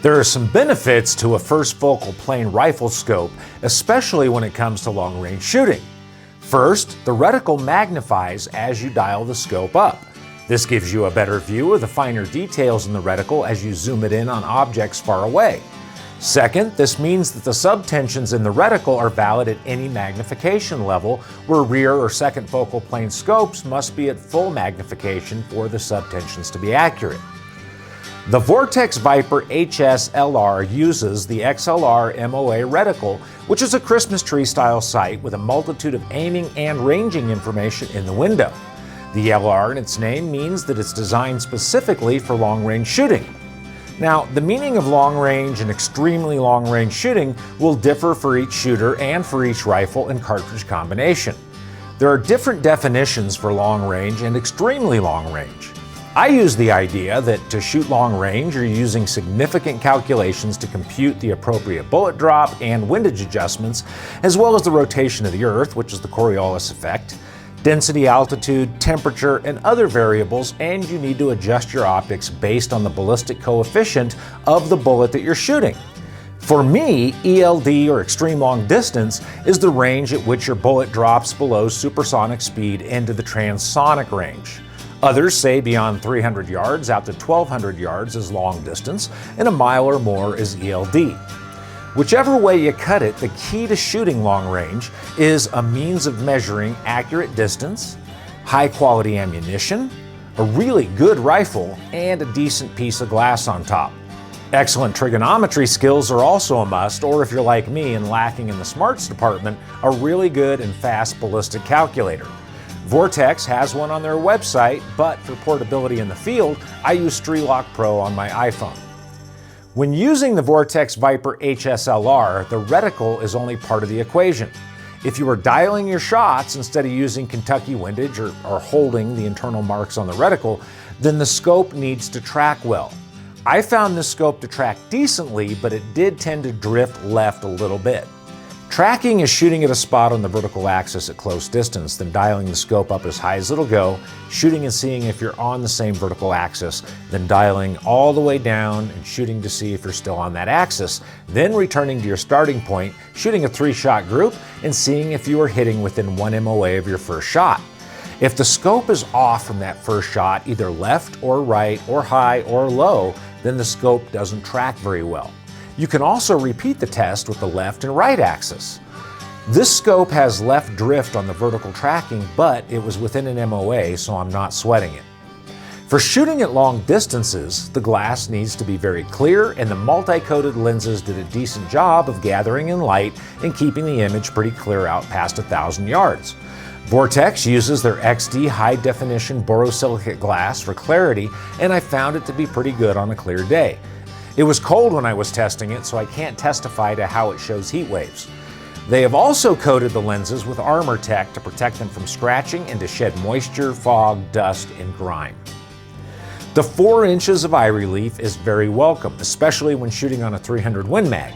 There are some benefits to a first focal plane rifle scope, especially when it comes to long-range shooting. First, the reticle magnifies as you dial the scope up. This gives you a better view of the finer details in the reticle as you zoom it in on objects far away. Second, this means that the subtensions in the reticle are valid at any magnification level, where rear or second focal plane scopes must be at full magnification for the subtensions to be accurate. The Vortex Viper HS LR uses the XLR MOA reticle, which is a Christmas tree style sight with a multitude of aiming and ranging information in the window. The LR in its name means that it's designed specifically for long-range shooting. Now, the meaning of long-range and extremely long-range shooting will differ for each shooter and for each rifle and cartridge combination. There are different definitions for long-range and extremely long-range. I use the idea that to shoot long range, you're using significant calculations to compute the appropriate bullet drop and windage adjustments, as well as the rotation of the Earth, which is the Coriolis effect, density, altitude, temperature, and other variables, and you need to adjust your optics based on the ballistic coefficient of the bullet that you're shooting. For me, ELD, or extreme long distance, is the range at which your bullet drops below supersonic speed into the transonic range. Others say beyond 300 yards out to 1,200 yards is long distance, and a mile or more is ELD. Whichever way you cut it, the key to shooting long range is a means of measuring accurate distance, high quality ammunition, a really good rifle, and a decent piece of glass on top. Excellent trigonometry skills are also a must, or if you're like me and lacking in the smarts department, a really good and fast ballistic calculator. Vortex has one on their website, but for portability in the field, I use Strelock Pro on my iPhone. When using the Vortex Viper HS LR, the reticle is only part of the equation. If you are dialing your shots instead of using Kentucky windage or holding the internal marks on the reticle, then the scope needs to track well. I found this scope to track decently, but it did tend to drift left a little bit. Tracking is shooting at a spot on the vertical axis at close distance, then dialing the scope up as high as it'll go, shooting and seeing if you're on the same vertical axis, then dialing all the way down and shooting to see if you're still on that axis, then returning to your starting point, shooting a 3-shot group, and seeing if you are hitting within 1 MOA of your first shot. If the scope is off from that first shot, either left or right or high or low, then the scope doesn't track very well. You can also repeat the test with the left and right axis. This scope has left drift on the vertical tracking, but it was within an MOA, so I'm not sweating it. For shooting at long distances, the glass needs to be very clear, and the multi-coated lenses did a decent job of gathering in light and keeping the image pretty clear out past 1,000 yards. Vortex uses their XD high-definition borosilicate glass for clarity, and I found it to be pretty good on a clear day. It was cold when I was testing it, so I can't testify to how it shows heat waves. They have also coated the lenses with Armor Tech to protect them from scratching and to shed moisture, fog, dust, and grime. The 4 inches of eye relief is very welcome, especially when shooting on a 300 Win Mag.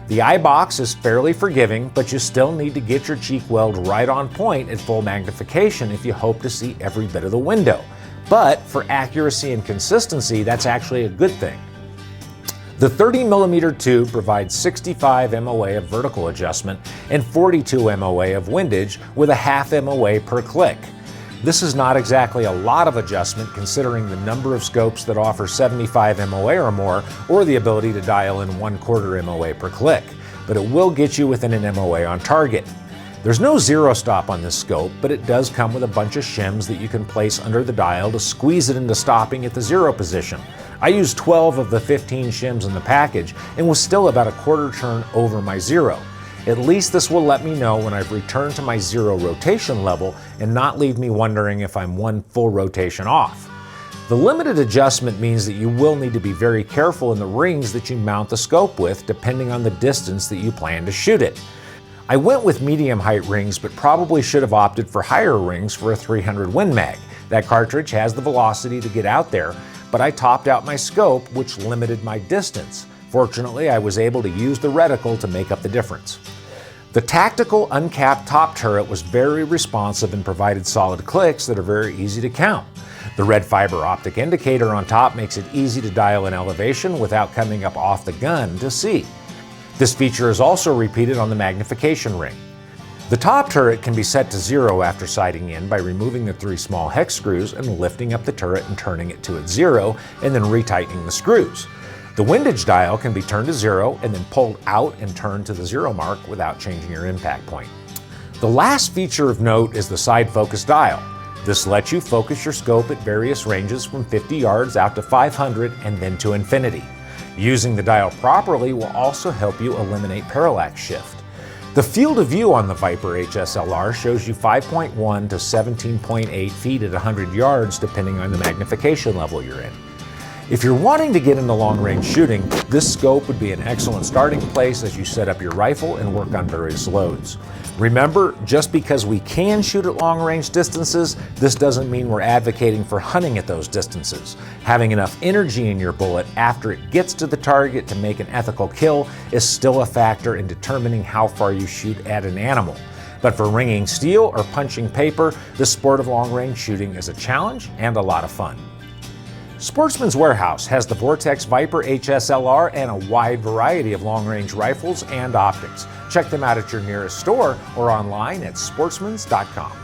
The eye box is fairly forgiving, but you still need to get your cheek weld right on point at full magnification if you hope to see every bit of the window. But for accuracy and consistency, that's actually a good thing. The 30mm tube provides 65 MOA of vertical adjustment and 42 MOA of windage with a half MOA per click. This is not exactly a lot of adjustment considering the number of scopes that offer 75 MOA or more, or the ability to dial in 1/4 MOA per click, but it will get you within an MOA on target. There's no zero stop on this scope, but it does come with a bunch of shims that you can place under the dial to squeeze it into stopping at the 0 position. I used 12 of the 15 shims in the package and was still about a 1/4 turn over my 0. At least this will let me know when I've returned to my 0 rotation level and not leave me wondering if I'm 1 full rotation off. The limited adjustment means that you will need to be very careful in the rings that you mount the scope with, depending on the distance that you plan to shoot it. I went with medium height rings, but probably should have opted for higher rings for a 300 Win Mag. That cartridge has the velocity to get out there, but I topped out my scope, which limited my distance. Fortunately, I was able to use the reticle to make up the difference. The tactical uncapped top turret was very responsive and provided solid clicks that are very easy to count. The red fiber optic indicator on top makes it easy to dial in elevation without coming up off the gun to see. This feature is also repeated on the magnification ring. The top turret can be set to 0 after sighting in by removing the 3 small hex screws and lifting up the turret and turning it to its 0 and then retightening the screws. The windage dial can be turned to 0 and then pulled out and turned to the 0 mark without changing your impact point. The last feature of note is the side focus dial. This lets you focus your scope at various ranges from 50 yards out to 500 and then to infinity. Using the dial properly will also help you eliminate parallax shift. The field of view on the Viper HS LR shows you 5.1 to 17.8 feet at 100 yards depending on the magnification level you're in. If you're wanting to get into long-range shooting, this scope would be an excellent starting place as you set up your rifle and work on various loads. Remember, just because we can shoot at long-range distances, this doesn't mean we're advocating for hunting at those distances. Having enough energy in your bullet after it gets to the target to make an ethical kill is still a factor in determining how far you shoot at an animal. But for ringing steel or punching paper, the sport of long-range shooting is a challenge and a lot of fun. Sportsman's Warehouse has the Vortex Viper HS LR and a wide variety of long-range rifles and optics. Check them out at your nearest store or online at sportsmans.com.